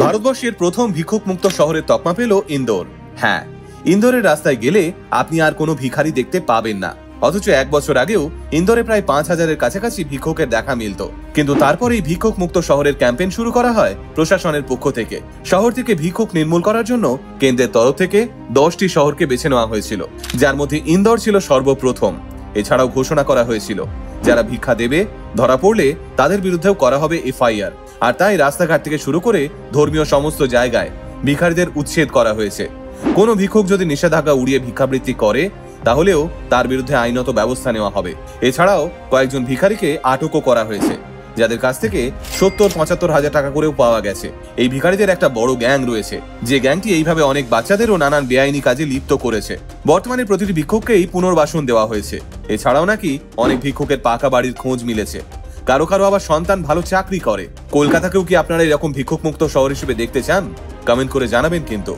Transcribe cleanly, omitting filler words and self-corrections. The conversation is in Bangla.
ভারতবর্ষের প্রথম ভিক্ষুক মুক্ত শহরের তকমা পেল ইন্দোর। হ্যাঁ, ইন্দোরের রাস্তায় গেলে আপনি আর কোনো ভিখারি দেখতে পাবেন না। অথচ 1 বছর আগেও ইন্দোরে প্রায় 5000-এর কাছাকাছি ভিক্ষুকের দেখা মিলত। কিন্তু তারপর এই ভিক্ষুক মুক্ত শহরের ক্যাম্পেইন শুরু করা হয় প্রশাসনের পক্ষ থেকে। শহর থেকে ভিক্ষুক নির্মূল করার জন্য কেন্দ্রের তরফ থেকে 10টি শহরকে বেছে নেওয়া হয়েছিল, যার মধ্যে ইন্দোর ছিল সর্বপ্রথম। এছাড়াও ঘোষণা করা হয়েছিল যারা ভিক্ষা দেবে ধরা পড়লে তাদের বিরুদ্ধেও করা হবে FIR। আর তাই রাস্তাঘাট থেকে শুরু করে ধর্মীয় সমস্ত জায়গায় ভিখারিদের উচ্ছেদ করা হয়েছে। কোনো ভিক্ষুক যদি নিষেধাজ্ঞা উড়িয়ে ভিক্ষাবৃত্তি করে তাহলেও তার বিরুদ্ধে আইনত ব্যবস্থা নেওয়া হবে। এছাড়াও কয়েকজন ভিখারিকে আটকও করা হয়েছে, যাদের কাছ থেকে 70-75 হাজার টাকা করেও পাওয়া গেছে। এই ভিখারিদের একটা বড় গ্যাং রয়েছে, যে গ্যাংটি এইভাবে অনেক বাচ্চাদেরও নানান বেআইনি কাজে লিপ্ত করেছে। বর্তমানে প্রতিটি ভিক্ষুককেই পুনর্বাসন দেওয়া হয়েছে। এছাড়াও নাকি অনেক ভিক্ষুকের পাকা বাড়ির খোঁজ মিলেছে। কারো কারো আবার সন্তান ভালো চাকরি করে। কলকাতাকেও কি আপনারা এরকম ভিক্ষুক মুক্ত শহর হিসেবে দেখতে চান? কমেন্ট করে জানাবেন কিন্তু।